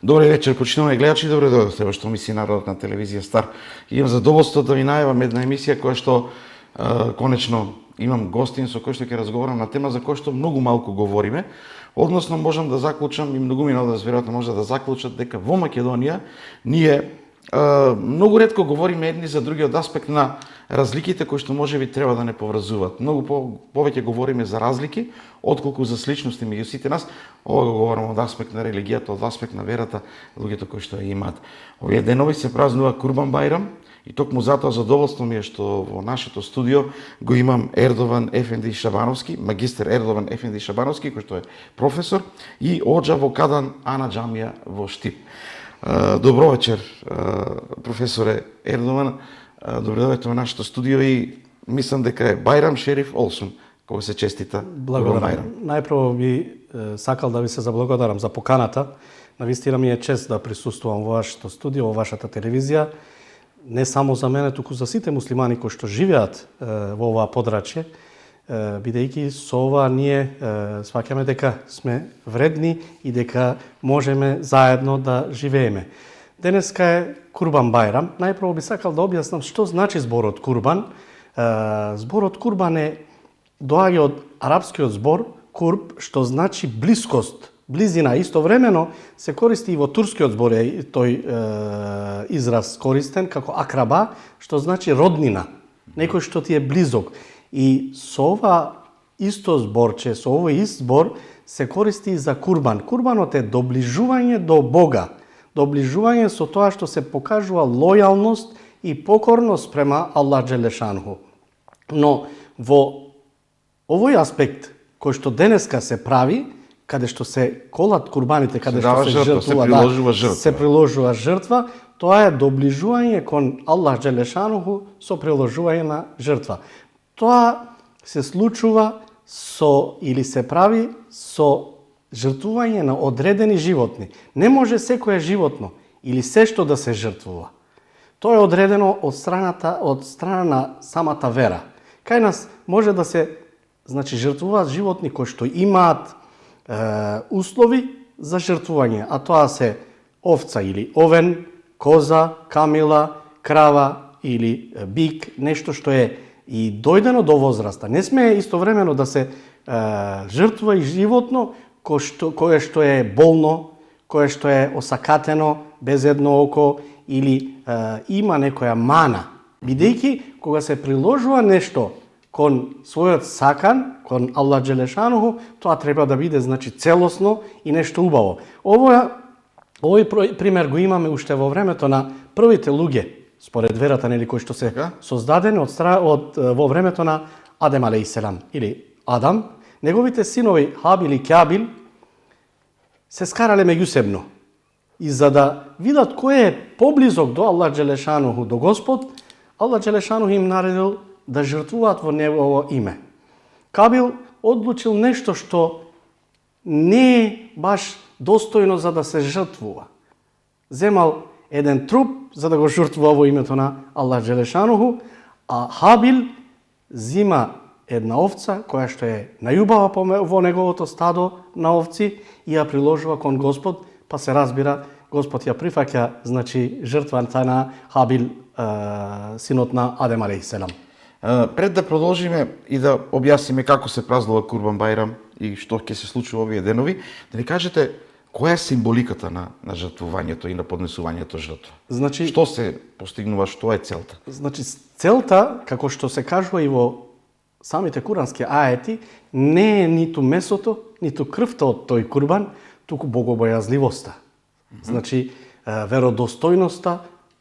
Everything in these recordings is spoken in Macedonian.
Добре вечер, почитувани гледачи, добре дојдовте во Што мисли народот на телевизија Стар. Имам задоволство да ви најавам една емисија која што конечно имам гостин со кој што ќе разговарам на тема за која што многу малку говориме, односно можам да заклучам и многу минат да веројатно може да заклучат дека во Македонија ние многу ретко говориме едни за други од аспект на разликите кои што можеби треба да не поврзуваат. Многу повеќе говориме за разлики отколку за сличности меѓу сите нас. Ова го говорам од аспект на религијата, од аспект на верата, луѓето кои што ја имаат. Овие денови се празнува Курбан Бајрам и токму затоа задоволство ми е што во нашето студио го имам Ердован Ефенди Шабановски, магистер Ердован Ефенди Шабановски, кој што е професор, и оџа во Кадан Ана џамија во Штип. Добро вечер, професоре Ердован. Добре дојдовте во нашето студио и мислам дека е Бајрам Шериф Олсун, кога се честита. Благодарам. Најпрво би сакал да ви се заблагодарам за поканата. Навистина ми е чест да присуствувам во вашето студио, во вашата телевизија. Не само за мене, туку за сите муслимани кои што живеат во оваа подрачје, бидејќи со ова ние сваќаме дека сме вредни и дека можеме заедно да живееме. Денеска е Курбан Бајрам. Најпрво би сакал да објаснам што значи зборот Курбан. Зборот Курбан доаѓа од арапскиот збор курб, што значи блискост, близина. Истовремено се користи и во турскиот збор тој израз користен како акраба, што значи роднина, некој што ти е близок. И со ова исто зборче, со овој ист збор се користи и за курбан. Курбанот е доближување до Бога, доближување со тоа што се покажува лојалност и покорност према Аллах Джелешанху. Но во овој аспект кој што денеска се прави, каде што се колат курбаните, каде што се жртвува, се приложува жртва, тоа е доближување кон Аллах Джелешанху со приложување на жртва. Тоа се случува или се прави со жртвување на одредени животни. Не може секое животно или се што да се жртвува. Тоа е одредено од страна на самата вера. Кај нас може да се жртвуваат животни кои што имаат услови за жртвување, а тоа се овца или овен, коза, камила, крава или бик, нешто што е и дојдено до возраста. Не сме истовремено да се жртвува и животно кое што е болно, кое што е осакатено, без едно око или има некоја мана. Бидејќи кога се приложува нешто кон својот сакан, кон Аллах Джелешануху, тоа треба да биде целосно и нешто убаво. Овој пример го имаме уште во времето на првите луѓе, според верата, нели, кои што се создадени во времето на Адем алейхиселам или Адам. Неговите синови Хабил и Кјабил се скарале меѓусебно. И за да видат кој е поблизок до Аллах Джелешануху, до Господ, Аллах Джелешануху им наредил да жртвуваат во негово име. Кабил одлучил нешто што не е баш достојно за да се жртвува. Земал еден труп за да го жртвува во името на Аллах Джелешануху, а Хабил зима една овца која што е најубава во неговото стадо на овци и ја приложува кон Господ, па се разбира Господ ја прифаќа, жртвата на Хабил, синот на Адем алейхиселам. Пред да продолжиме и да објасниме како се празнува Курбан Бајрам и што ќе се случува овие денови, да ни кажете која е символиката на жртвувањето и на поднесувањето жртва? Што се постигнува, што е целта? Целта, како што се кажува и во самите курански аети, не е ниту месото, ниту крвта од тој курбан, туку богобојазливоста. Веродостојноста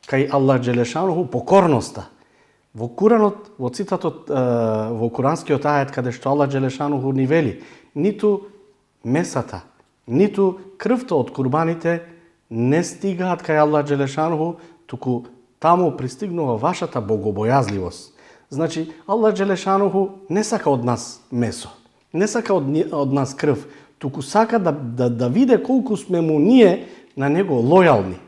кај Аллах Джелешануху, покорноста. Во Куранот, во цитатот, во куранскиот ает, каде што Аллах Джелешануху ни вели, ниту месата, ниту крвта од курбаните не стигаат кај Аллах Джелешануху, туку таму пристигнува вашата богобојазливост. Аллах Джелешануху не сака од нас месо, не сака од нас крв, туку сака да виде колку сме му ние на него лојални.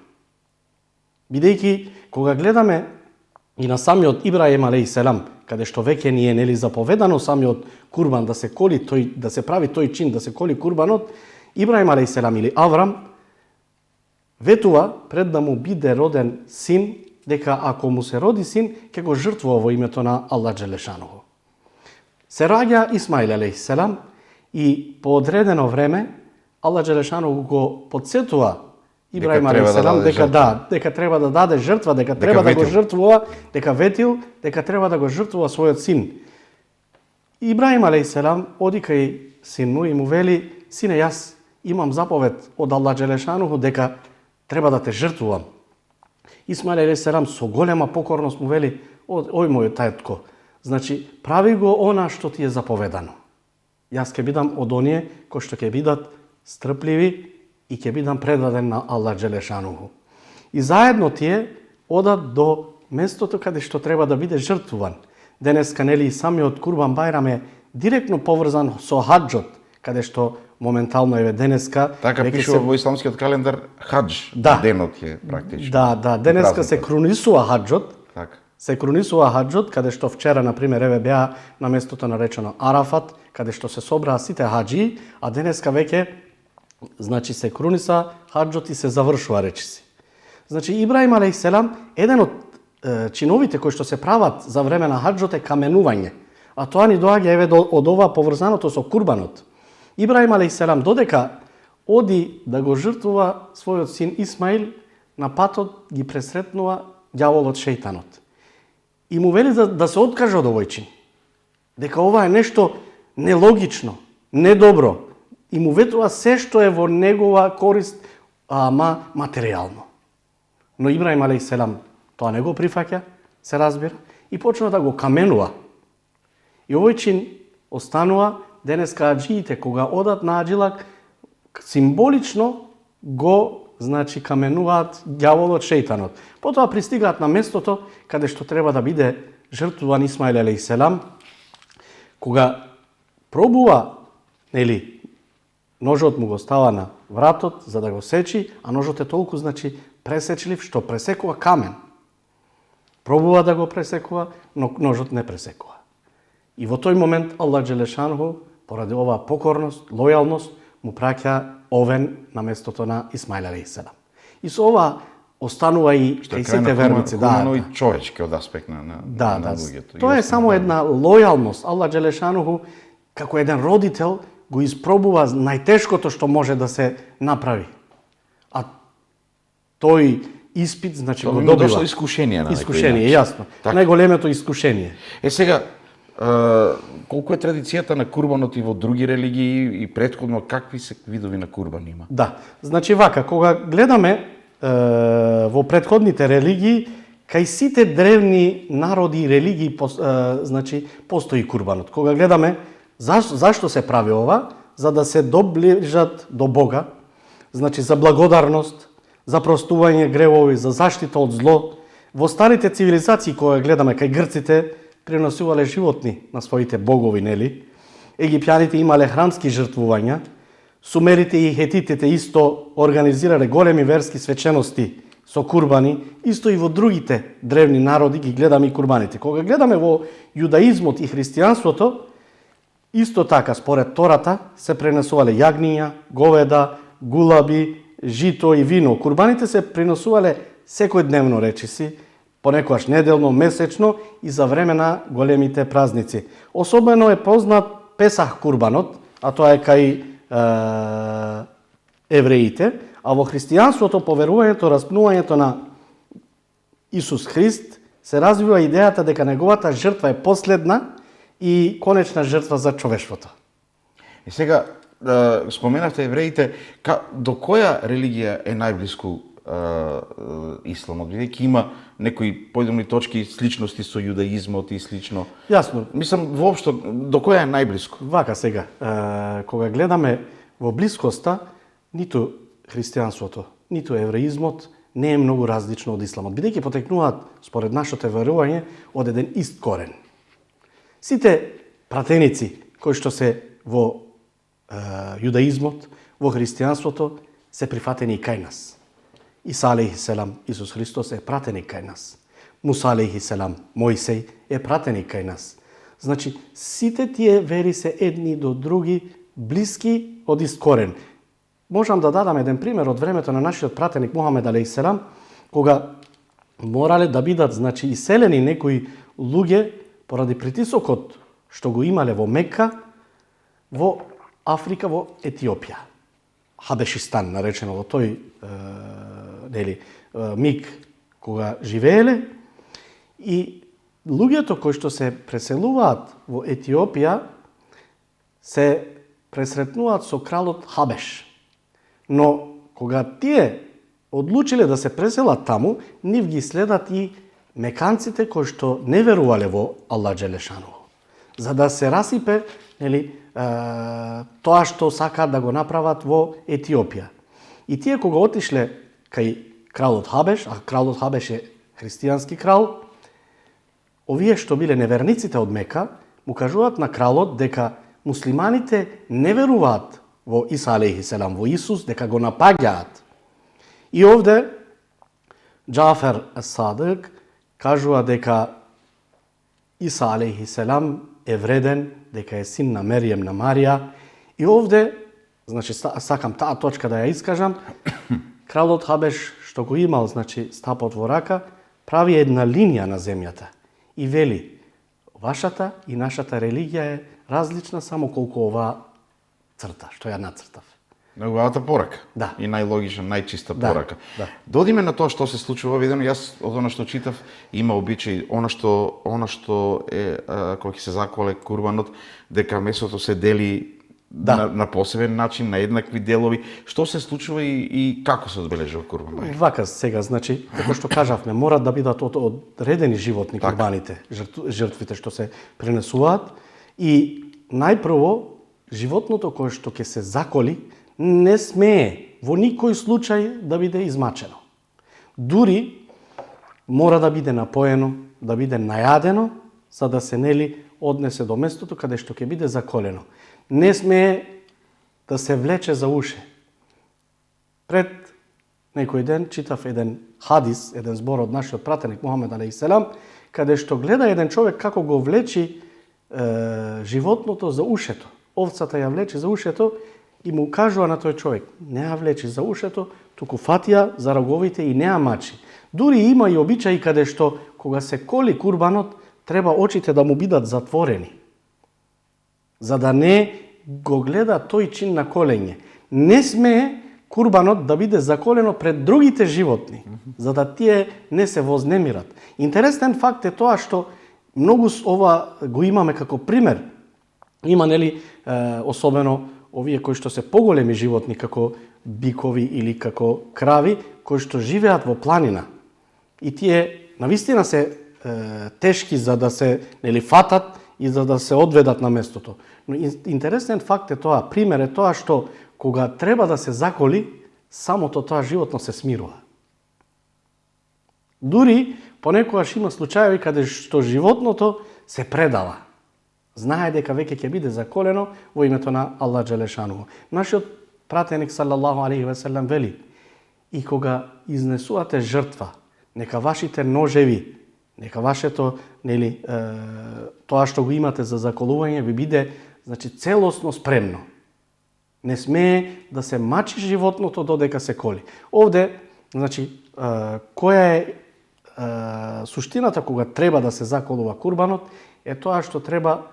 Бидејќи, кога гледаме и на самиот Ибраим алейхиселам, каде што веќе ни е заповедано самиот курбан да се коли да се прави тој чин, да се коли курбанот, Ибраим алейхиселам или Аврам ветува пред да му биде роден син, дека ако му се роди син, ќе го жртвува во името на Аллах Джелешанову. Се раѓа Исмаил алейхиселам и по одредено време Аллах Джелешанову го подсетува Ибраим алейхиселам дека треба да даде жртва, дека треба да го жртвува, дека ветил, дека треба да го жртвува својот син. Ибраим алейхиселам оди кај син му и му вели: сине, јас имам заповед од Аллах Джелешанову дека треба да те жртвувам. Исмаил алейхиселам со голема покорност му вели: ој мој тајтко, значи прави го она што ти е заповедано. Јас ќе бидам од оние кои што ќе бидат стрпливи и ќе бидам предаден на Аллах Джелешанову. И заедно тие одат до местото каде што треба да биде жртвуван. Денеска, нели, и самиот Курбан Бајрам е директно поврзан со хаџот, каде што моментално е денеска. Така пишува во исламскиот календар хадж, денот е практично. Да, денеска се крунисува хаџот. Така. Се крунисува хаџот, каде што вчера, например, еве беа на местото наречено Арафат, каде што се собраа сите хаџии, а денеска веќе значи се круниса хаџот и се завршува речиси. Значи Ибраим алейхиселам, еден од чиновите кои што се прават за време на хаџот е каменување. А тоа ни доаѓа еве од ова поврзаното со курбанот. Ибраим алейхиселам додека оди да го жртвува својот син Исмаил, на патот ги пресретнува ѓаволот шејтанот. И му вели да се откаже од овој чин. Дека ова е нешто нелогично, недобро. И му ветува се што е во негова корист, ама материјално. Но Ибраим алейхиселам тоа не го прифаќа, се разбира, и почна да го каменува. И овој чин останува денеска аџиите, кога одат на аџилак, символично го, значи, каменуваат ѓаволот шејтанот. Потоа пристигаат на местото каде што треба да биде жртвуван Исмаил алейхиселам, кога пробува, нели, ножот му го става на вратот за да го сечи, а ножот е толку, значи, пресечлив што пресекува камен. Пробува да го пресекува, но ножот не пресекува. И во тој момент Аллах Джелешанову, поради оваа покорност, лојалност, му праќа овен на местото на Исмаил алейхиселам. И со ова останува и кај сите верници. Хумано и човечки од аспект на луѓето. Тоа е само една лојалност. Аллах Джелешанову, како еден родител, го испробува најтешкото што може да се направи. А тој испит, значи, го добива. Дошло искушение на искушение, јасно. Најголемото искушение. Сега, колку е традицијата на курбанот и во други религии и претходно, какви се видови на курбан има? Да, значи вака, кога гледаме во претходните религии, кај сите древни народи и религии, значи, постои курбанот. Кога гледаме зашто се прави ова, за да се доближат до Бога, значи за благодарност, за простување гревови, за заштита од зло. Во старите цивилизации, кога гледаме кај грците, приносувале животни на своите богови, нели? Египјаните имале храмски жртвувања, сумерите и хетитите исто организирале големи верски свечености со курбани, исто и во другите древни народи ги гледаме и курбаните. Кога гледаме во јудаизмот и христијанството, исто така, според Тората, се пренесувале јагниња, говеда, гулаби, жито и вино. Курбаните се пренесувале секојдневно, речиси, понекогаш неделно, месечно и за време на големите празници. Особено е познат Песах курбанот, а тоа е кај евреите, а во христијанството поверувањето, распнувањето на Исус Христ се развива идејата дека неговата жртва е последна и конечна жртва за човештвото. И сега, споменавте евреите, до која религија е најблиску исламот, бидејќи има некои појдомни точки, сличности со јудаизмот и слично. Јасно. Мислам, воопшто, до која е најблиску? Вака сега, кога гледаме во блискоста, ниту христијанството, ниту евреизмот не е многу различно од исламот, бидејќи потекнуваат, според нашето верување, од еден ист корен. Сите пратеници кои што се во јудаизмот, во христијанството, се прифатени и кај нас. Иса алейхиселам, Исус Христос е пратеник кај нас. Муса алейхиселам, Мојсей е пратеник кај нас. Значи, сите тие вери се едни до други блиски од ист корен. можам да дадам еден пример од времето на нашиот пратеник Мухамед алейхиселам, кога морале да бидат иселени некои луѓе поради притисокот што го имале во Мекка, во Африка, во Етиопија. Хабешистан наречено во тој миг кога живееле, и луѓето кои што се преселуваат во Етиопија се пресретнуваат со кралот Хабеш. Но кога тие одлучиле да се преселат таму, нив ги следат и меканците кои што не верувале во Аллах Джелешану, за да се расипе тоа што сакаат да го направат во Етиопија. И тие кога отишле кај кралот Хабеш, а кралот Хабеш е христијански крал, овие што биле неверниците од Мека, му кажуваат на кралот дека муслиманите не веруваат во Иса алейхиселам, во Исус, дека го напаѓаат. И овде Џафер ас-Садик кажува дека Иса алейхиселам е вреден, дека е син на Мерием, на Марија. И овде, сакам таа точка да ја искажам, кралот Хабеш што го имал, стапот во рака, прави една линија на земјата и вели: вашата и нашата религија е различна само колку оваа црта што ја нацртав. Неговата порака. Да. И најлогична, најчиста порака. Да. Додиме на тоа што се случува видено. Јас од она што читав, има обичај, она што е кога ќе се заколе курбанот, дека месото се дели на посебен начин, на еднакви делови. Што се случува и како се одбележува курбан? Вака сега, како што кажавме, мора да бидат одредени животни курбаните, жртвите што се пренесуваат, и најпрво животното кое што ќе се заколи не смее во никој случај да биде измачено. Дури мора да биде напоено, да биде најадено, за да се однесе до местото каде што ќе биде заколено. Не смее да се влече за уше. Пред некој ден читав еден хадис, еден збор од нашиот пратеник Мухамед алейхиселам, каде што гледа еден човек како го влечи животното за ушето. Овцата ја влече за ушето и му кажува на тој човек: не ја влечи за ушето, туку фати ја за роговите и не ја мачи. Дури има и обичаи каде што кога се коли курбанот, треба очите да му бидат затворени, за да не го гледа тој чин на колење. Не смее курбанот да биде заколено пред другите животни, за да тие не се вознемират. Интересен факт е тоа што многу ова го имаме како пример. Има, особено овие кои што се поголеми животни, како бикови или како крави, кои што живеат во планина. И тие навистина се тешки за да се фатат и за да се одведат на местото. Но интересен факт е тоа, пример е тоа што кога треба да се заколи, самото тоа животно се смирува. Дури понекогаш има случаеви каде што животното се предава. Знае дека веќе ќе биде заколено во името на Аллах Джелешану. Нашиот пратеник салаллаху алейхи ве селем вели: и кога изнесувате жртва, нека вашите ножеви, нека вашето, тоа што го имате за заколување ви биде, целосно спремно. Не смее да се мачи животното додека се коли. Овде, која е суштината кога треба да се заколува курбанот, е тоа што треба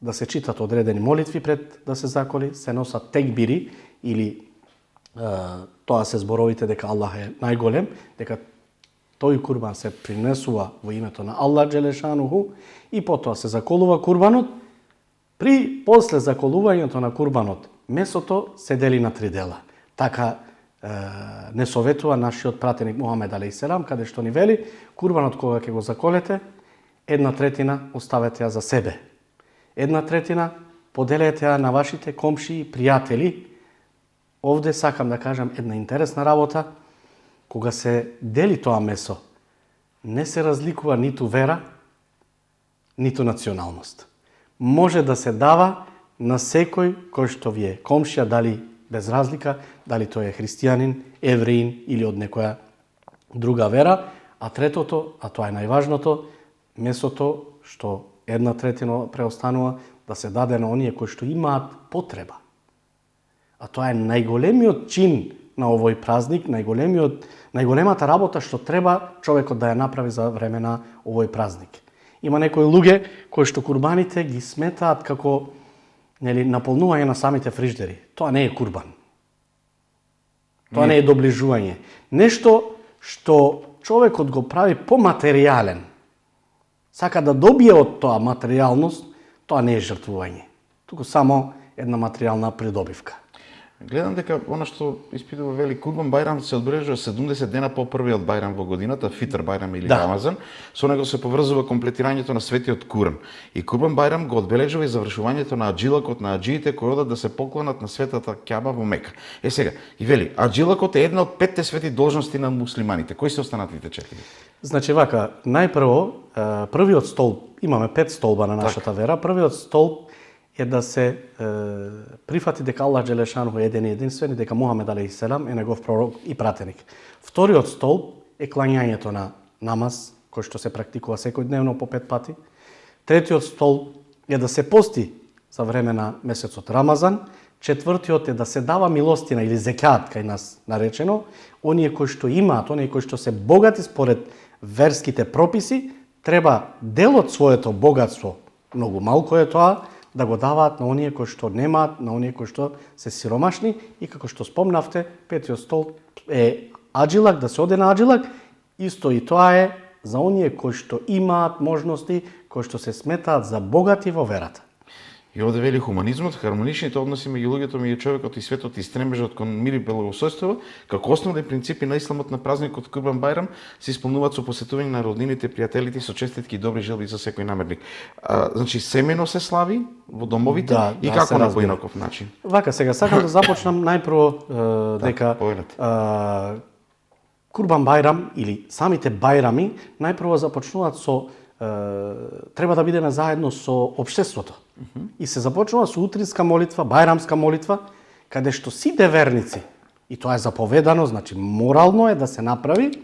да се читат одредени молитви пред да се заколи, се носат текбири, или тоа се зборовите дека Аллах е најголем, дека тој курбан се принесува во името на Аллах Джелешануху, и потоа се заколува курбанот. После заколувањето на курбанот, месото се дели на 3 дела. Така не советува нашиот пратеник Мухамед алейхиселам, каде што ни вели: курбанот кога ќе го заколете, 1/3 оставете ја за себе. 1/3 поделете ја на вашите комши и пријатели. Овде сакам да кажам една интересна работа. Кога се дели тоа месо, не се разликува ниту вера, ниту националност. Може да се дава на секој кој што ви е комшија, дали без разлика, дали тој е христијанин, евреин или од некоја друга вера. А третото, а тоа е најважното, месото што 1/3 преостанува, да се даде на оние кои што имаат потреба. А тоа е најголемиот чин на овој празник, најголемата работа што треба човекот да ја направи за време на овој празник. Има некои луѓе кои што курбаните ги сметаат како наполнување на самите фриждери. Тоа не е курбан. Тоа не е доближување. Нешто што човекот го прави поматеријален. Сака да добие од тоа материјалност, тоа не е жртвување. Туку само една материјална придобивка. Гледам дека она што испитува вели Курбан Бајрам се одбележува 70 дена по првиот Бајрам во годината, Фитр Бајрам или Рамазан. Со него се поврзува комплетирањето на светиот Куран. И Курбан Бајрам го одбележува и завршувањето на аджилакот на аџиите кои одат да се поклонат на светата Кјаба во Мека. Сега, и вели, аджилакот е една од 5 свети должности на муслиманите. Кои се останатите 4? Значи вака, најпрво, првиот столб, имаме 5 столба на нашата вера. Првиот столб е да се прифати дека Аллах Джелешанху е еден и единствен и дека Мухамед алейхиселам е негов пророк и пратеник. Вториот столб е клањањето на намаз, кој што се практикува секојдневно по 5 пати. Третиот столб е да се пости за време на месецот Рамазан. Четвртиот е да се дава милостина или зекјат, кај нас наречено, оние кои што имаат, оние кои што се богати според верските прописи, треба дел од своето богатство, многу малку е тоа, да го даваат на оние кои што немаат, на оние кои што се сиромашни и како што спомнавте, петиот столб е аджилак, да се оде на аджилак, исто и тоа е за оние кои што имаат можности, кои што се сметаат за богати во верата. И овде вели хуманизмот, хармоничните односи меѓу луѓето, меѓу човекот и светот и стремежот кон мир и благосостојство, како основни принципи на исламот на празникот Курбан Бајрам се исполнуваат со посетување на роднините, пријателите, со честитки и добри желби за секој намерник. Значи семено се слави во домовите и како на поинаков начин? Вака, сега сакам да започнам најпрво дека Курбан Бајрам или самите бајрами најпрво започнуваат со треба да бидеме заедно со општеството. И се започнува со утринска молитва, бајрамска молитва, каде што сите верници, и тоа е заповедано, значи морално е да се направи,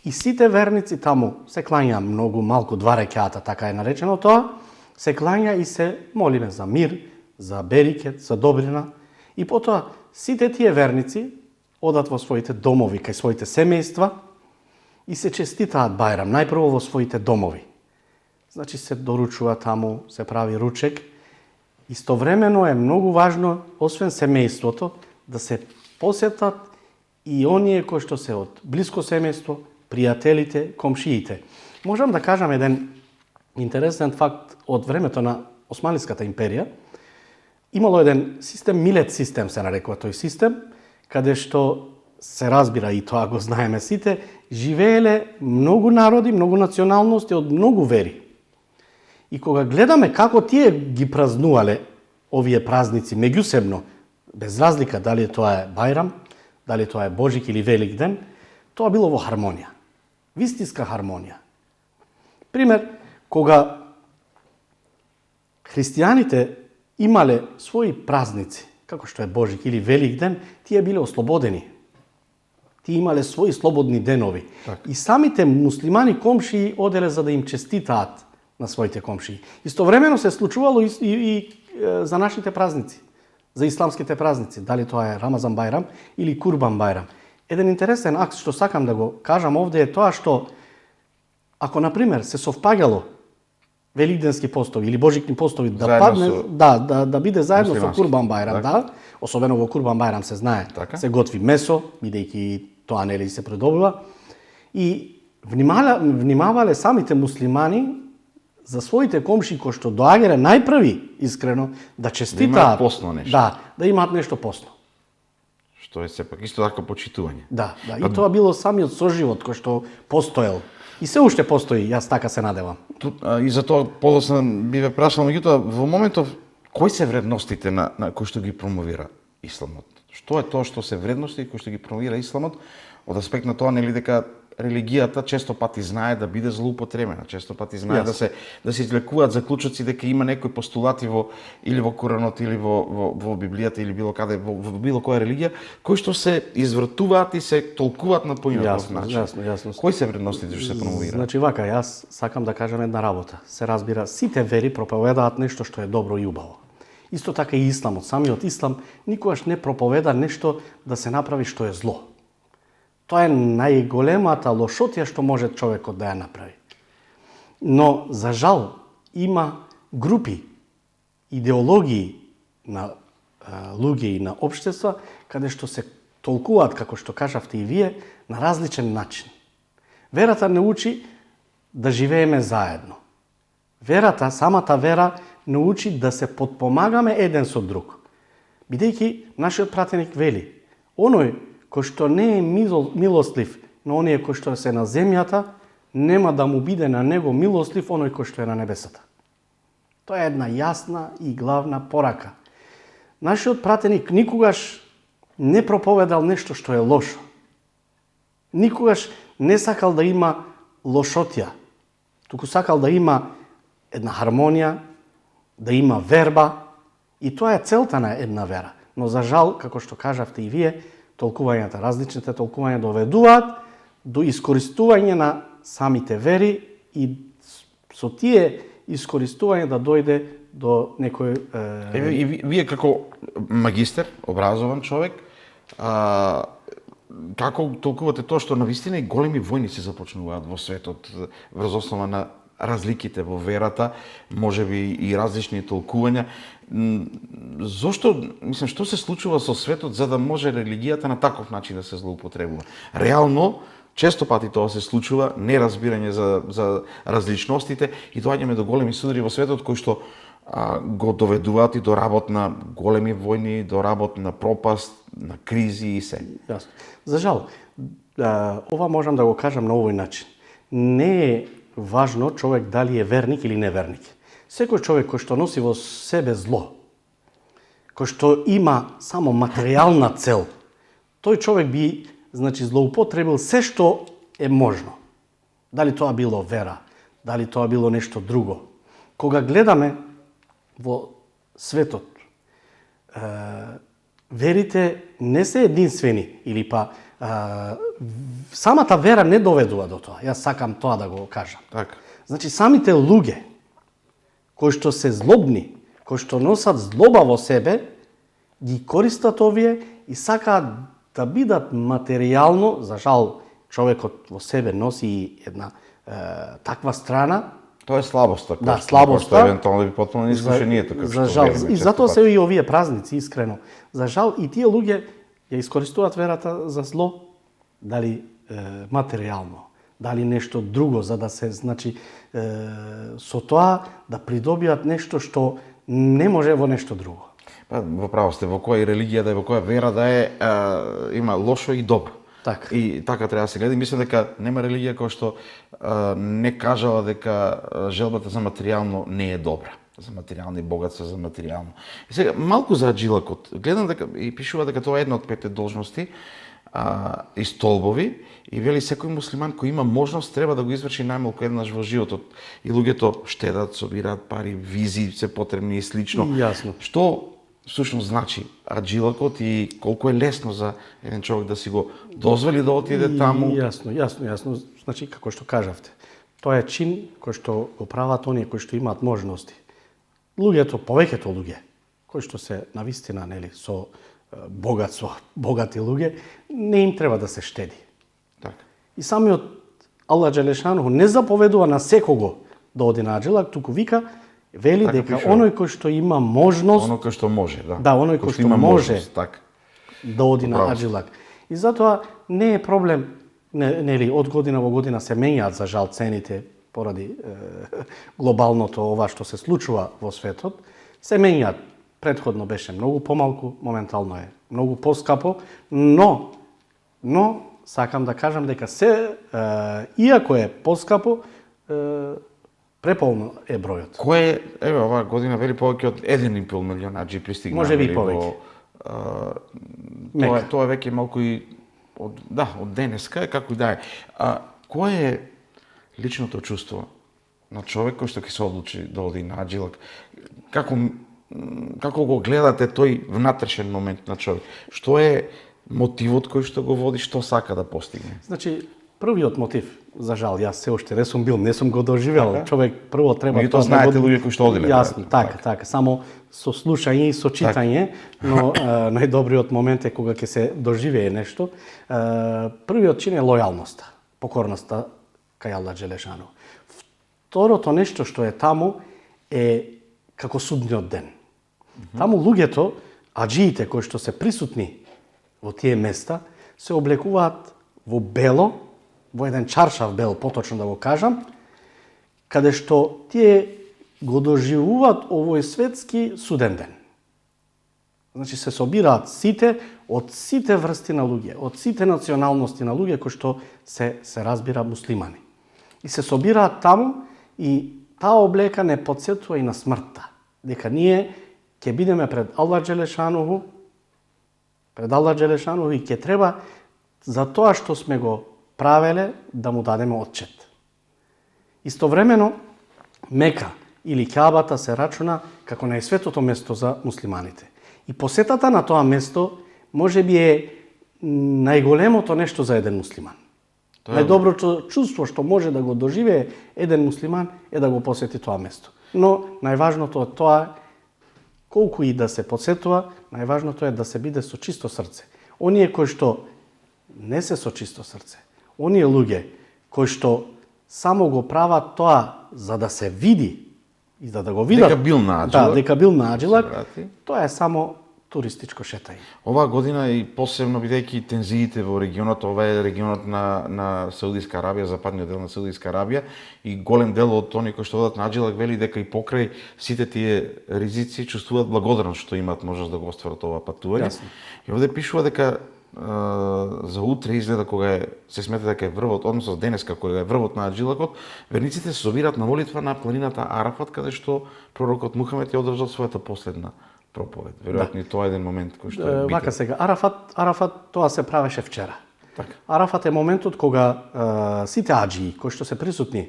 и сите верници таму се клања многу малку 2 рекјата, така е наречено тоа, се клања и се молиме за мир, за берикет, за добрина, и потоа сите тие верници одат во своите домови, кај своите семејства, и се честитаат Бајрам, најпрво во своите домови. Значи се доручува таму, се прави ручек. Истовремено е многу важно, освен семејството, да се посетат и оние кои што се од блиско семејство, пријателите, комшиите. Можам да кажам еден интересен факт од времето на Османската империја. Имало еден систем, милет систем се нарекува тој систем, каде што се разбира и тоа го знаеме сите, живееле многу народи, многу националности од многу вери. И кога гледаме како тие ги празнувале овие празници меѓусебно, без разлика дали тоа е Бајрам, дали тоа е Божик или Велик ден, тоа било во хармонија. Вистинска хармонија. Пример, кога христијаните имале своји празници, како што е Божик или Велик ден, тие биле ослободени. Тие имале своји слободни денови. Так. И самите муслимани комшии оделе за да им честитаат на своите комшии. Истовремено се случувало и за нашите празници, за исламските празници, дали тоа е Рамазан Бајрам или Курбан Бајрам. Еден интересен акт што сакам да го кажам овде е тоа што ако на пример се совпаѓало великденски постови или божикни постови да падне, да биде заедно со Курбан Бајрам, да, особено во Курбан Бајрам се знае, така? Се готви месо, бидејќи тоа нели се предобива, и внимавале самите муслимани за своите комши кои што доаѓале најпрви искрено да честитаат, да имаат посно нешто. Да имаат нешто посно. Што е сепак исто така почитување. Да, и тоа било самиот соживот кој што постоел. И се уште постои, јас така се надевам. И за тоа подоцна би ве прашал, меѓутоа во моментов кои се вредностите на кои што ги промовира исламот? Што е тоа што се вредности кои што ги промовира исламот од аспект на тоа нели дека религијата често пати знае да биде злоупотребена, често пати знае да се излекуваат заклучоци дека има некои постулати или во Коранот или во Библијата или било каде во било која религија кои што се извртуваат и се толкуваат на поинаков начин. Јасно. Кои се вредностите што се промовираат? Значи вака, јас сакам да кажам една работа. Се разбира, сите вери проповедаат нешто што е добро и убаво. Исто така и исламот. Самиот ислам никогаш не проповеда нешто да се направи што е зло. Тоа е најголемата лошотија што може човекот да ја направи. Но, за жал, има групи, идеологии на луѓе и на општества, каде што се толкуваат, како што кажавте и вие, на различен начин. Верата не учи да живееме заедно. Верата, самата вера, не учи да се подпомагаме еден со друг. Бидејќи нашиот пратеник вели, оној кој што не е милостлив на оние кои што се на земјата, нема да му биде на него милостлив оној кој што е на небесата. Тоа е една јасна и главна порака. Нашиот пратеник никогаш не проповедал нешто што е лошо. Никогаш не сакал да има лошотија, туку сакал да има една хармонија, да има верба, и тоа е целта на една вера. Но за жал, како што кажавте и вие, толкувањата, различните толкувања доведуваат до искористување на самите вери и со тие искористување да дојде до некој... И вие како магистер, образован човек, како толкувате тоа што навистина и големи војни се започнуваат во светот врз основа на разликите во верата, можеби и различни толкувања. Зошто, мислам, што се случува со светот за да може религијата на таков начин да се злоупотребува? Реално, често пати тоа се случува, неразбирање за различностите и доаѓаме до големи судари во светот кои што го доведуваат и до работ на големи војни, до работ на пропаст, на кризи и се. Јасно. За жал, ова можам да го кажам на овој начин. Не е важно човек дали е верник или неверник. Секој човек кој што носи во себе зло, кој што има само материјална цел, тој човек би, злоупотребил се што е можно. Дали тоа било вера, дали тоа било нешто друго. Кога гледаме во светот, верите не се единствени или па самата вера не доведува до тоа. Јас сакам тоа да го кажам. Така. Значи самите луѓе кои што се злобни, кои што носат злоба во себе, ги користат овие и сакаат да бидат материјално, за жал човекот во себе носи и една таква страна. Тоа е слабоста. Да, слабоста. Што евентуално би потполно искушението како за што жал. вериме И често затоа пати. се и овие празници, искрено. За жал и тие луѓе ја искористуваат верата за зло, дали материјално, дали нешто друго, за да се, со тоа да придобијат нешто што не може во нешто друго. Па, во право сте, во која и религија да е, во која вера да е, има лошо и добро. Така. И така треба да се гледа. И мислам дека нема религија која што не кажала дека желбата за материјално не е добра. За материјални богатства, за материјално. И сега, малку за аджилакот. Гледам дека и пишува дека тоа е една од 5 должности и столбови, и вели секој муслиман кој има можност треба да го изврши најмалку еднаш во животот. И луѓето штедат, собираат пари, визи се потребни и слично. Јасно. Што всушност значи аджилакот и колку е лесно за еден човек да си го дозволи да отиде таму? Јасно. Значи, како што кажавте, тоа е чин кој што го прават оние кои што имаат можности. Луѓето, повеќето луѓе, кои што се навистина, со богатство, богати луѓе, не им треба да се штеди. Така. И самиот Аллах Джелешану не заповедува на секого да оди на аджилак, туку вика, вели Така дека пишува. оној кој што има можност, Оно кој што може, да. Да, оној кој што има може. можност, така. да оди на Управо. аджилак. И затоа не е проблем, од година во година се менјаат за жал цените поради глобалното ова што се случува во светот, се менјаат. Предходно беше многу помалку, моментално е многу поскапо, но сакам да кажам дека иако е поскапо, преполно е бројот. Кој е, еве, оваа година вели повеќе од 1,5 милион аџи пристигнаа. Може би нели, повеќе. Тоа е веќе малку и од денеска, како и да е. Кое е личното чувство на човек кој што ќе се одлучи да оди на аджилак? Како го гледате тој внатрешен момент на човек? Што е мотивот кој што го води, што сака да постигне? Значи, првиот мотив, за жал, јас се уште не сум бил, не сум го доживел. Човек прво треба тоа знаете луѓе кои што одиле. Јасно, така, само со слушање и со читање, но најдобриот момент е кога ќе се доживее нешто. Првиот чин е лојалноста, покорноста кај Аллах Джелешану. Второто нешто што е таму е како судниот ден. Таму луѓето, аџиите кои што се присутни во тие места, се облекуваат во бело, во еден чаршав бел, поточно да го кажам, каде што тие го доживуваат овој светски суден ден. Значи се собираат сите, од сите врсти на луѓе, од сите националности на луѓе кои што се разбира муслимани. И се собираат таму и таа облека не потсетува и на смртта. Дека ние ќе бидеме пред Аллах Джелешануху, и ќе треба за тоа што сме го правеле да му дадеме отчет. Истовремено, Мека или Каабата се рачуна како најсветото место за муслиманите. И посетата на тоа место може би е најголемото нешто за еден муслиман. Најдоброто чувство што може да го доживее еден муслиман е да го посети тоа место. Но најважното е тоа, колку и да се посетува, најважното е да се биде со чисто срце. Оние кои што не се со чисто срце, оние луѓе кои што само го прават тоа за да се види и да го видат. Дека бил на Аджилак. Да, дека бил на Аджилак, тоа е само туристичко шетање. Оваа година и посебно бидејќи тензиите во регионот, ова е регионот на Саудиска Арабија, западниот дел на Саудиска Арабија, и голем дел од оние кои што одат на Аджилак вели дека и покрај сите тие ризици чувствуваат благодарност што имаат можност да го остварат ова патување. И овде пишува дека за утре изгледа кога се смета дека е врвот, односно денеска кога е врвот на Аджилакот, верниците се собираат на молитва на планината Арафат, каде што пророкот Мухамед ја одржал својата последна проповед. Веројатно и тоа е еден момент кој што е битен. Вака сега, Арафат тоа се правеше вчера. Така. Арафат е моментот кога сите аџии кои што се присутни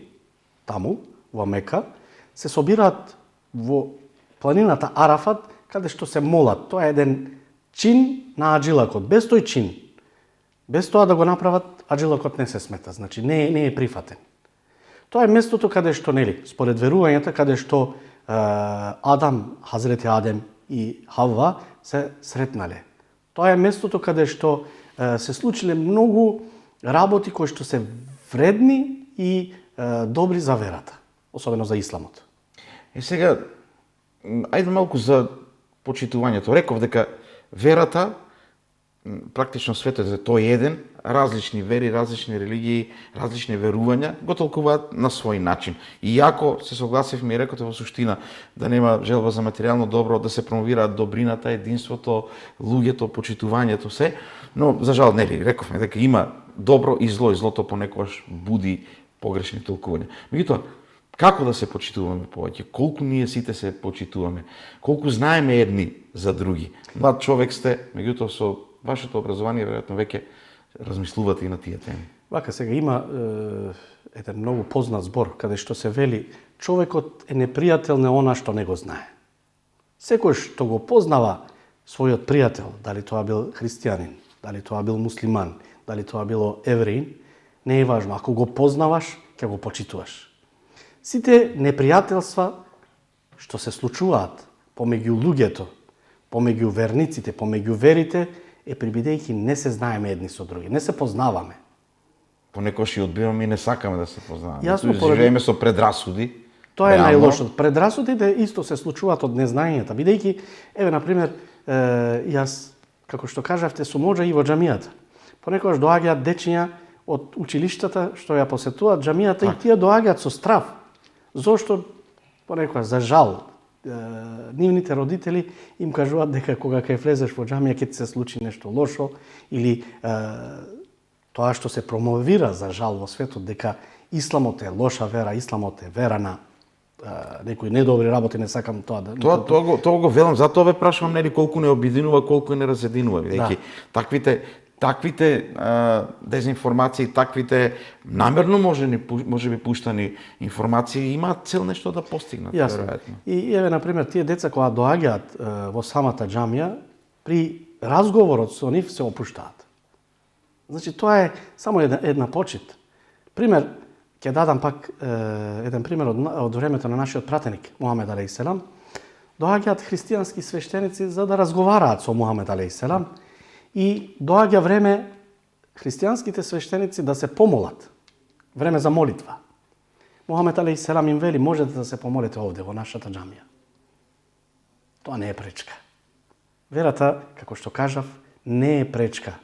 таму, во Мека, се собираат во планината Арафат, каде што се молат. Тоа е еден чин на Аджилакот. Без тој чин, без тоа да го направат, Аджилакот не се смета. Значи, не е прифатен. Тоа е местото каде што, според верувањата, каде што Адам, Хазрети Адем и Хавва се сретнале. Тоа е местото каде што се случиле многу работи кои што се вредни и добри за верата, особено за исламот. И сега, ајде малку за почитувањето. Реков дека верата, практично светот е тој еден, различни вери, различни религии, различни верувања го толкуваат на свој начин. И јако се согласивме и рекоте во суштина да нема желба за материјално добро, да се промовираат добрината, единството, луѓето, почитувањето, се, но за жал рековме дека има добро и злото понекогаш буди погрешни толкувања. Меѓутоа, како да се почитуваме повеќе? Колку ние сите се почитуваме? Колку знаеме едни за други? Млад човек сте, меѓутоа со вашето образование веројатно веќе размислувате и на тие теми. Вака сега има еден многу познат збор каде што се вели човекот е непријател на она што не го знае. Секој што го познава својот пријател, дали тоа бил христијанин, дали тоа бил муслиман, дали тоа било евреин, не е важно. Ако го познаваш, ќе го почитуваш. Сите непријателства што се случуваат помеѓу луѓето, помеѓу верниците, помеѓу верите, е прибидејќи не се знаеме едни со други, не се познаваме. Понекогаш и одбиваме и не сакаме да се познаваме. Јасно, живееме со предрасуди. Тоа е најлошото. Предрасудите исто се случуваат од незнаењето, бидејќи, еве на пример, јас како што кажавте сум оџа и во џамијата. Понекогаш доаѓаат дечиња од училиштата што ја посетуваат џамијата и тие доаѓаат со страв. Зошто понекогаш за жал нивните родители им кажуваат дека кога ќе влезеш во џамија ќе ти се случи нешто лошо или тоа што се промовира за жал во светот дека исламот е лоша вера, исламот е вера на некои недобри работи, не сакам тоа да... Тоа го велам, затоа ве прашувам колку не обидинува, колку не разединува, бидејќи таквите дезинформации, таквите намерно може би пуштани информации имаат цел нешто да постигнат, веројатно. И еве на пример тие деца кога доаѓаат во самата џамија, при разговорот со нив се опуштаат. Значи, тоа е само една почит. Пример, ќе дадам пак еден пример од времето на нашиот пратеник, Мухамед алейхиселам. Доаѓаат христијански свештеници за да разговараат со Мухамед алейхиселам и доаѓа време христијанските свештеници да се помолат. Време за молитва. Мухамед алейхиселам им вели, можете да се помолите овде во нашата џамија. Тоа не е пречка. Верата, како што кажав, не е пречка.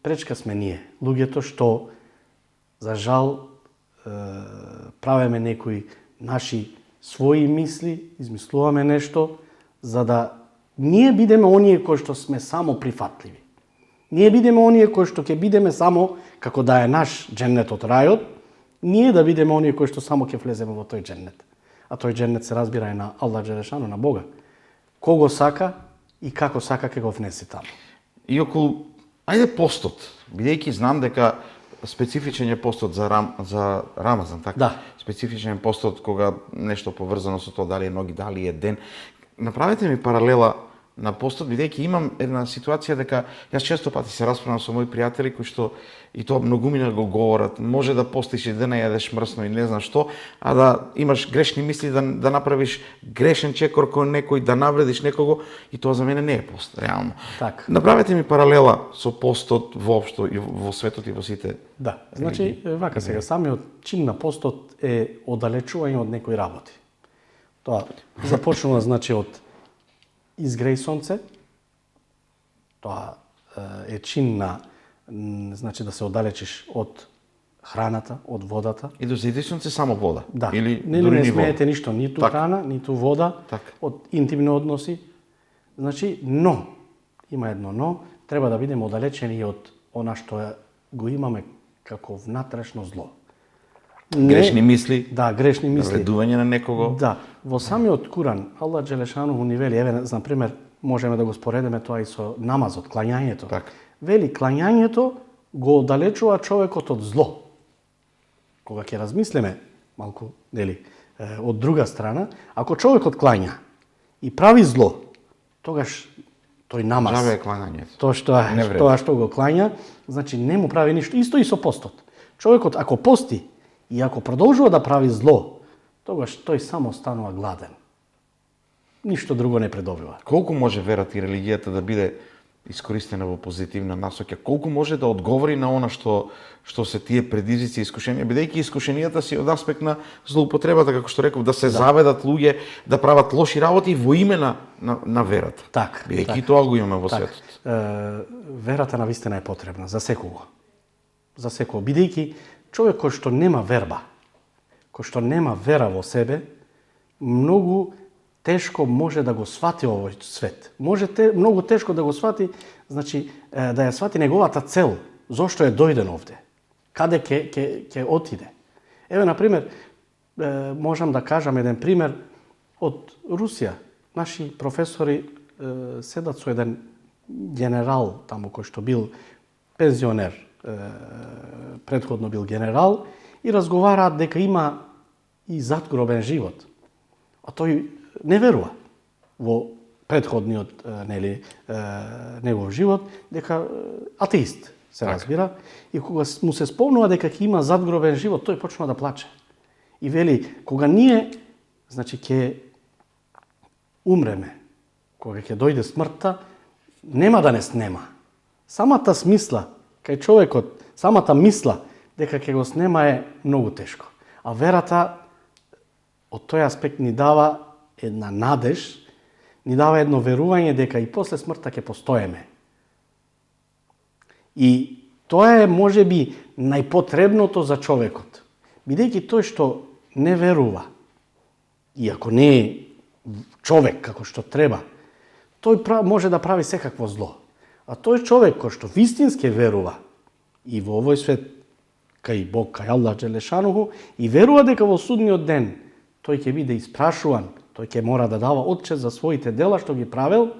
Пречка сме ние, луѓето што за жал правиме некои наши своји мисли, измислуваме нешто за да ние бидеме оние кои што сме само прифатливи. Ние бидеме оние кои што ќе бидеме само како да е наш џеннет од рајот, ние да бидеме оние кои што само ќе влеземе во тој џеннет. А тој џеннет се разбира и на Аллах Джелешану, на Бога. Кого сака и како сака ќе го внесе таму. И околу, ајде постот, бидејќи знам дека специфичен е постот за Рамазан, така? Да. Специфичен е постот кога нешто поврзано со тоа дали е ноги, дали е ден. Направете ми паралела на постот, бидејќи имам една ситуација дека јас често пати се расправам со мои пријатели кои што и тоа многумина го говорат, може да постиш и да не јадеш мрсно и не знам што, а да имаш грешни мисли, да направиш грешен чекор кон некој, да навредиш некого, и тоа за мене не е пост, реално. Так. Направете ми паралела со постот воопшто и во светот и во сите. Да, значи, вака сега, самиот чин на постот е оддалечување од некои работи. Тоа започнува, значи, од изгреј сонце, тоа е чин на, значи, да се оддалечиш од храната, од водата. И до зајде сонце само вода? Да, Или не смеете ништо, ниту так. храна, ниту вода, так. Од интимни односи. Значи, но, има едно но, треба да бидеме оддалечени од она што го имаме како внатрешно зло. Грешни мисли, да, грешни мисли, навредување на некого. Да, во самиот Куран Аллах Джелешану ни вели, еве, на пример, можеме да го споредиме тоа и со намазот, клањањето. Так. Вели, клањањето го оддалечува човекот од зло. Кога ќе размислиме малку, нели, од друга страна, ако човекот клања и прави зло, тогаш тој намаз, Джабе е клањањето. тоа што го клања, значи не му прави ништо. Исто и со постот. Човекот ако пости и ако продолжува да прави зло, тогаш тој само станува гладен. Ништо друго не придобива. Колку може верата и религијата да биде искористена во позитивна насоќа? Колку може да одговори на она што се тие предизвици и искушенија, бидејќи искушенијата си од аспект на злоупотребата, како што реков, да се заведат луѓе да прават лоши работи во име на верата. Так. Бидејќи тоа го имаме во светот. Верата навистина е потребна за секого. За секого. Бидејќи човек кој што нема верба, кој што нема вера во себе, многу тешко може да го свати овој свет. Многу тешко да го свати, значи да ја свати неговата цел, зошто е дојден овде, каде ќе отиде. Еве, на пример, можам да кажам еден пример од Русија. Наши професори седат со еден генерал таму кој што бил пензионер, предходно бил генерал, и разговараат дека има и задгробен живот. А тој не верува во предходниот негов живот, дека атеист се разбира. И кога му се спомнува дека ќе има задгробен живот, тој почнува да плаче. И вели, кога ние, значи, ќе умреме, кога ќе дојде смртта, нема да не снема. Самата смисла, кај човекот, самата мисла дека ќе го снема е многу тешко. А верата од тој аспект ни дава една надеж, ни дава едно верување дека и после смртта ќе постоеме. И тоа е можеби најпотребното за човекот. Бидејќи тој што не верува, иако не е човек како што треба, тој може да прави секакво зло. А тој човек кој што вистински верува и во овој свет кај Бог, кај Аллах Джелешануху, и верува дека во судниот ден тој ќе биде испрашуван, тој ќе мора да дава отчет за своите дела што ги правел,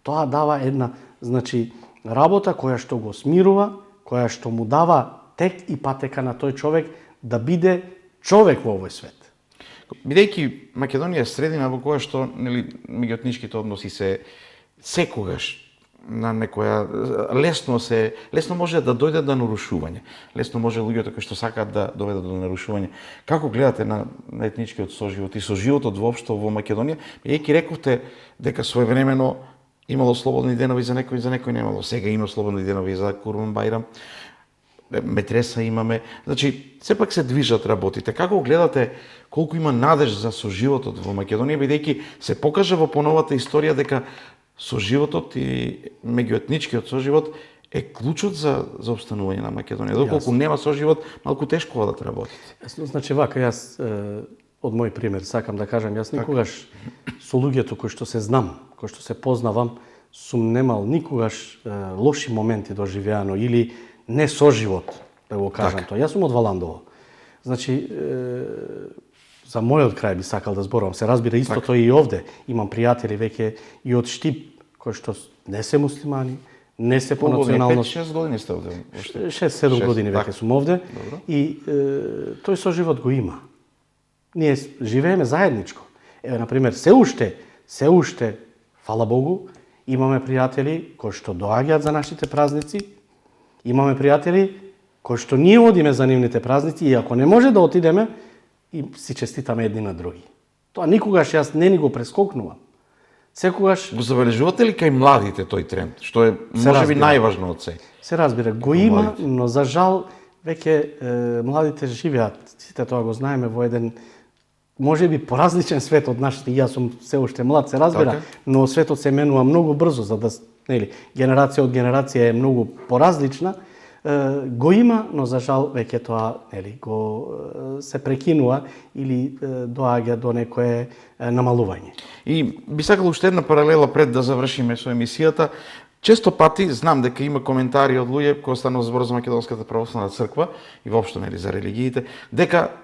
тоа дава една, значи, работа која што го смирува, која што му дава тек и патека на тој човек да биде човек во овој свет. Бидејќи Македонија е средина во која што, нели, меѓуетничките односи се секогаш на некоја лесно може да дојде до нарушување. Лесно може луѓето кои што сакаат да доведат до нарушување. Како гледате на етничкиот соживот и соживотот воопшто во Македонија? Еки рековте дека своевремено имало слободни денови за некој немало. Сега има слободни денови за Курбан Бајрам. Метреса имаме. Значи, сепак се движат работите. Како гледате колку има надеж за соживотот во Македонија, бидејќи се покажа во поновата историја дека соживотот и меѓуетничкиот соживот е клучот за обстанување на Македонија. Доколку нема соживот, малку тешко да работите. Значи, вака, јас од мој пример сакам да кажам, јас никогаш со луѓето кои што се знам, кои што се познавам, сум немал никогаш лоши моменти доживеано или не соживот, да го кажам тоа. Јас сум од Валандово. Значи, за мојот крај би сакал да зборувам. Се разбира истото и овде. Имам пријатели веќе и од Штип, кои што не се муслимани, не се по националност. 5-6 години сте овде? 6-7 години веќе сум овде. И тој соживот го има. Ние живееме заедничко. Еве, например, се уште, фала Богу, имаме пријатели кои што доаѓаат за нашите празници. Имаме пријатели кои што ние одиме за нивните празници и ако не може да отидеме, и си честитаме едни на други. Тоа никогаш јас не ни го прескокнувам. Секогаш... Го забележувате ли кај младите тој тренд, што е можеби најважно од се? Се разбира, го има, но за жал веќе младите живеат, сите тоа го знаеме, во еден можеби поразличен свет од нашите. Јас сум се уште млад, се разбира, но светот се менува многу брзо, за да, нели, генерација од генерација е многу поразлична. Го има, но за жал веќе тоа, нели, го се прекинува или доаѓа до некое намалување. И би сакал уште една паралела пред да завршиме со емисијата. Често пати знам дека има коментари од луѓе кои станува збор за Македонската православна црква и воопшто, нели, за религиите, дека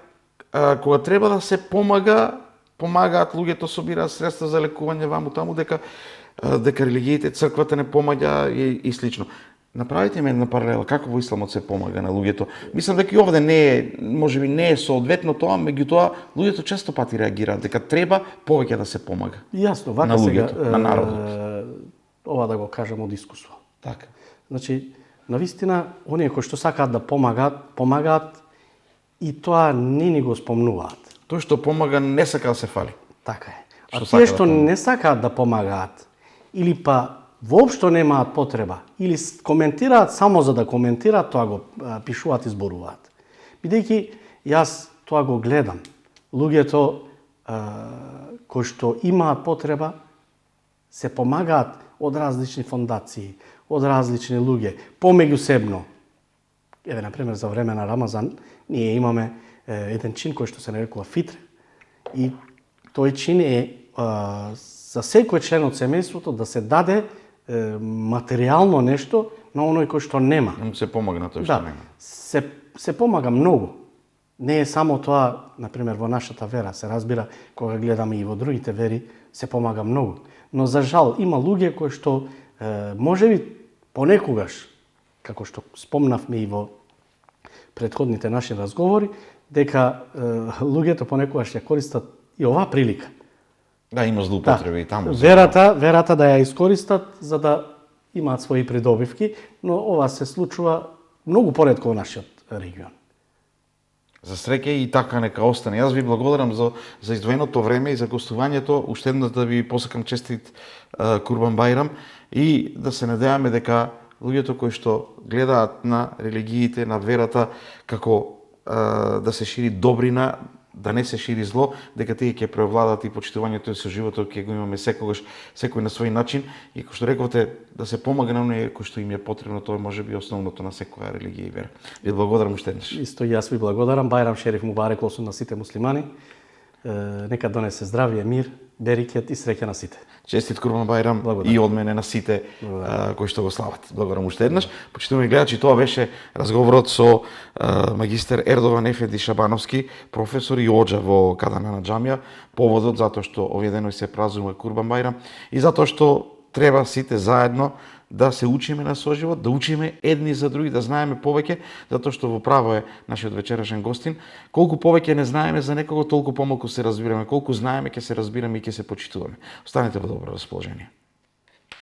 кога треба да се помагаат луѓето, собираат средства за лекување ваму таму, дека религиите, црквата не помаѓа и слично. Направите ми една паралела, како во исламот се помага на луѓето. Мислам дека и овде не е, можеби не е соодветно тоа, меѓутоа луѓето често пати реагираат дека треба повеќе да се помага. Јасно, вака на сега, луѓето, на народот. Ова да го кажам од искуство. Така. Значи, навистина, оние кои што сакаат да помагаат и тоа не ни го спомнуваат. Тој што помага не сака да се фали. Така е. А тие што не сакаат да помагаат или па воопшто немаат потреба или коментираат само за да коментираат, тоа го пишуваат и зборуваат. Бидејќи јас тоа го гледам. Луѓето кои што имаат потреба се помагаат од различни фондации, од различни луѓе, помеѓусебно. Еве, например, за време на Рамазан ние имаме еден чин кој што се нарекува фитр и тој чин е за секој член од семејството да се даде материјално нешто на оној кој што нема. Се помага на тој што нема. Се помага многу. Не е само тоа, например, во нашата вера, се разбира, кога гледаме и во другите вери, се помага многу. Но за жал има луѓе кои што можеби понекогаш, како што спомнавме и во претходните наши разговори, дека луѓето понекогаш ја користат и оваа прилика. Да, има злоупотреби и таму. Верата да ја искористат за да имаат своји придобивки, но ова се случува многу поретко во нашиот регион. За среќа и така нека остане. Јас ви благодарам за издвоеното време и за гостувањето. Уште еднаш да ви посакам честит Курбан Бајрам и да се надеваме дека луѓето кои што гледаат на религиите, на верата, како да се шири добрина, да не се шири зло, дека тие ќе преовладат и почитувањето и соживотот ќе го имаме секогаш, секој на свој начин и кој што рековте да се помага на оние кои што им е потребно, тоа може би основното на секоја религија и вера. Ви благодарам уште еднаш. Исто јас ви благодарам. Бајрам Шериф Мубарек лосун на сите муслимани. Нека донесе здравје, мир, берекет и среќа на сите. Честит Курбан Бајрам и од мене на сите кои што го слават. Благодарам уште еднаш. Почитувани гледачи, тоа беше разговорот со магистер Ердован Ефенди Шабановски, професор и оџа во Каданана џамија, поводот затоа што овие денови се празнува Курбан Бајрам и затоа што треба сите заедно да се учиме на соживот, да учиме едни за други, да знаеме повеќе, затоа што во право е нашиот вечерашен гостин. Колку повеќе не знаеме за некого, толку помалку се разбираме. Колку знаеме, ќе се разбираме и ќе се почитуваме. Останете во добро расположение.